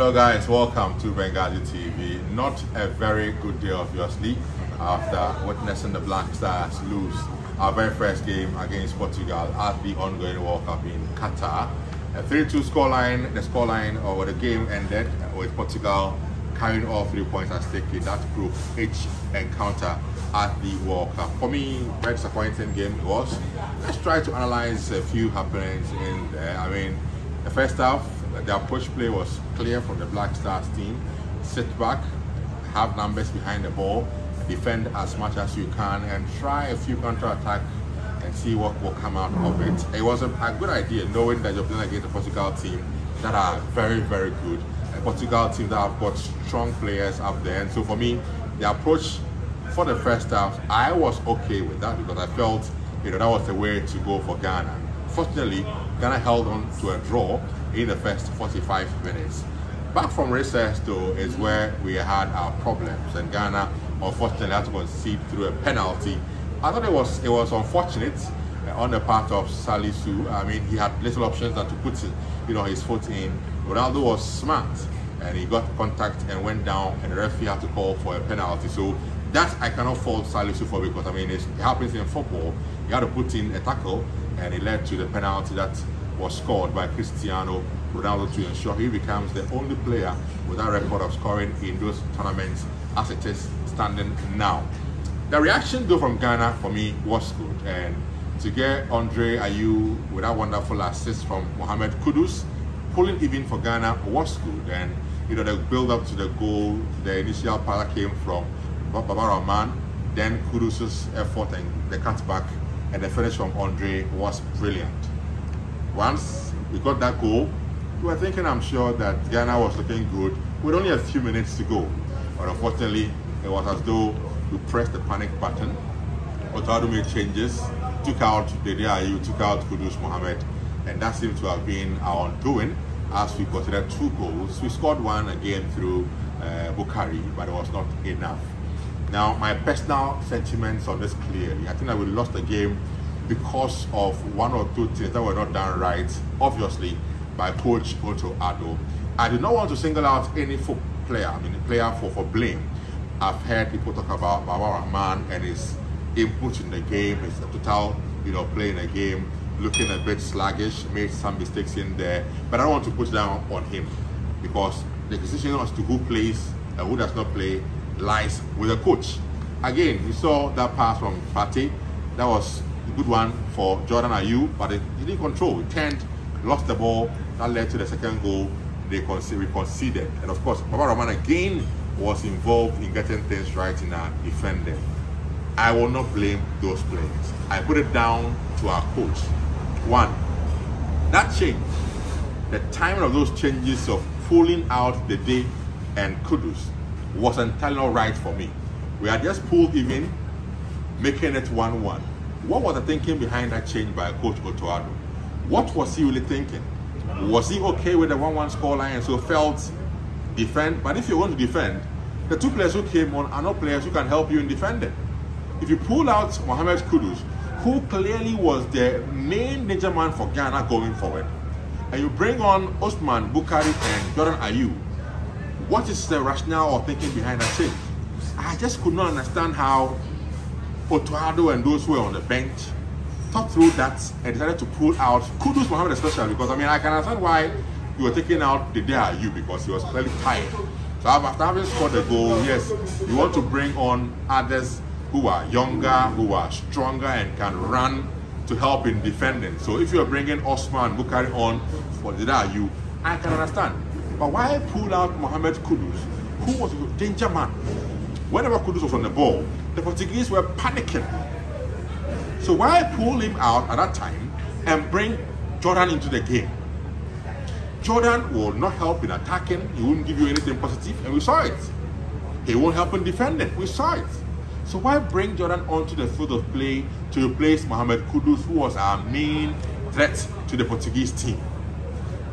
Hello guys, welcome to Benghazi TV. Not a very good day obviously after witnessing the Black Stars lose our very first game against Portugal at the ongoing World Cup in Qatar. A 3-2 scoreline, the scoreline or the game ended with Portugal carrying all 3 points at stake in that Group H encounter at the World Cup. For me, very disappointing game it was. Let's try to analyze a few happenings in there. I mean, the first half, the approach play was clear from the Black Stars team. Sit back, have numbers behind the ball, defend as much as you can, and try a few counter-attack and see what will come out of it. It was a good idea knowing that you're playing against a Portugal team that are very, very good. A Portugal team that have got strong players up there. And so for me, the approach for the first half, I was okay with that because I felt that was the way to go for Ghana. Fortunately, Ghana held on to a draw in the first 45 minutes. Back from recess though is where we had our problems, and Ghana unfortunately had to concede through a penalty. I thought it was unfortunate on the part of Salisu. I mean, he had little options than to put his foot in. Ronaldo was smart and he got contact and went down, and the referee had to call for a penalty. So that I cannot fault Salisu for, because I mean it happens in football. He had to put in a tackle and it led to the penalty that was scored by Cristiano Ronaldo to ensure he becomes the only player with that record of scoring in those tournaments as it is standing now. The reaction though from Ghana for me was good, and to get Andre Ayew with that wonderful assist from Mohamed Kudus, pulling even for Ghana was good. And the build up to the goal, the initial power came from Baba Rahman, then Kudus's effort and the cutback, and the finish from Andre was brilliant. Once we got that goal, we were thinking, I'm sure, that Ghana was looking good with only a few minutes to go. But unfortunately, it was as though we pressed the panic button. Otado made changes, took out Dede Ayew, took out Kudus Mohamed, and that seemed to have been our undoing as we considered 2 goals. We scored one again through Bukhari, but it was not enough. Now, my personal sentiments on this clearly, I think that we lost the game because of 1 or 2 things that were not done right, obviously, by Coach Otto Addo. I do not want to single out any player for blame. I've heard people talk about Baba Rahman and his input in the game, his total, playing a game, looking a bit sluggish, made some mistakes in there, but I don't want to put down on him, because the decision as to who plays and who does not play lies with the coach. Again, we saw that pass from Partey. That was a good one for Jordan Ayew, but he didn't control. He turned, lost the ball. That led to the second goal. We conceded. And of course, Baba Rahman again was involved in getting things right in our defending. I will not blame those players. I put it down to our coach. 1, that change, the timing of those changes of pulling out the day and Kudus was entirely not right for me. We had just pulled even, making it 1-1. What was the thinking behind that change by Coach Otto Addo? What was he really thinking? Was he okay with the 1-1 scoreline and so felt defend? But if you want to defend, the 2 players who came on are not players who can help you in defending. If you pull out Mohamed Kudus, who clearly was the main danger man for Ghana going forward, and you bring on Osman, Bukhari and Jordan Ayew, what is the rationale or thinking behind that change? I just could not understand how Otto Addo and those who were on the bench thought through that and decided to pull out Kudus Mohamed especially, because I mean I can understand why you were taking out Dede Ayew because he was clearly tired. So after having scored the goal, yes, you want to bring on others who are younger, who are stronger and can run to help in defending. So if you're bringing Osman Bukhari on for Dede Ayew, I can understand. But why pull out Mohamed Kudus, who was a danger man? Whenever Kudus was on the ball, the Portuguese were panicking. So why pull him out at that time and bring Jordan into the game? Jordan will not help in attacking. He won't give you anything positive, and we saw it. He won't help in defending. We saw it. So why bring Jordan onto the field of play to replace Mohamed Kudus, who was our main threat to the Portuguese team?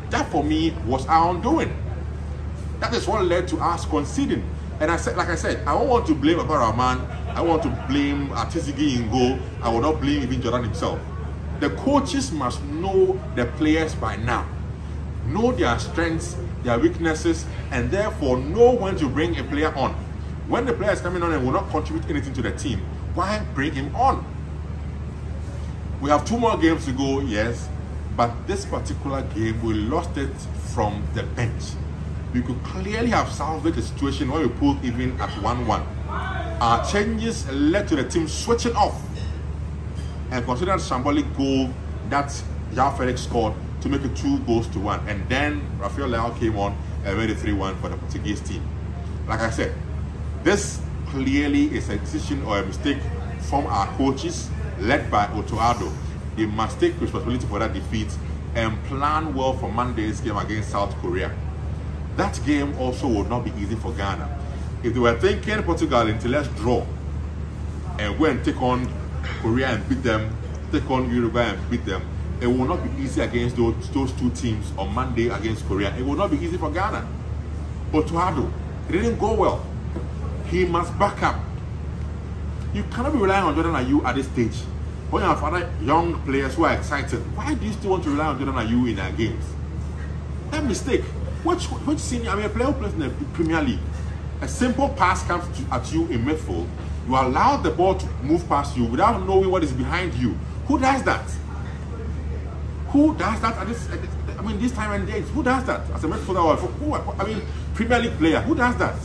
That for me was our undoing. That is what led to us conceding. And I said, like I said, I don't want to blame Baba Rahman. I want to blame Artisigi in goal. I will not blame even Jordan himself. The coaches must know the players by now. know their strengths, their weaknesses, and therefore know when to bring a player on. When the player is coming on and will not contribute anything to the team, why bring him on? We have 2 more games to go, yes, but this particular game, we lost it from the bench. We could clearly have salvaged the situation when we pulled even at 1-1. Our changes led to the team switching off, and consider that shambolic goal that João Felix scored to make it 2-1, and then Rafael Leao came on and made it 3-1 for the Portuguese team. Like I said, this clearly is a decision or a mistake from our coaches led by Otoado. They must take responsibility for that defeat and plan well for Monday's game against South Korea. That game also will not be easy for Ghana. If they were thinking Portugal into let's draw and go and take on Korea and beat them, take on Uruguay and beat them, it will not be easy against those 2 teams on Monday against Korea. It will not be easy for Ghana. Otoado, it didn't go well. He must back up. You cannot be relying on Jordan Ayew at this stage. When you have other young players who are excited, why do you still want to rely on Jordan Ayew in our games? That mistake. Which senior, a player who plays in the Premier League, a simple pass comes at you in midfield, you allow the ball to move past you without knowing what is behind you. Who does that? Who does that at this time and days? Who does that as a midfielder? Premier League player. Who does that?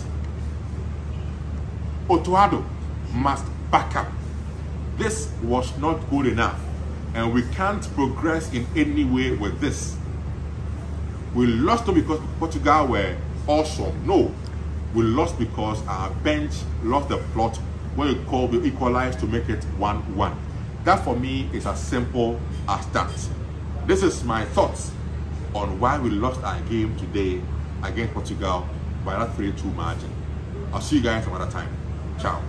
Otoado must back up. This was not good enough, and we can't progress in any way with this. We lost not because Portugal were awesome. No, we lost because our bench lost the plot when we equalized to make it 1-1. That for me is as simple as that. This is my thoughts on why we lost our game today against Portugal by that 3-2 margin. I'll see you guys some other time. Ciao.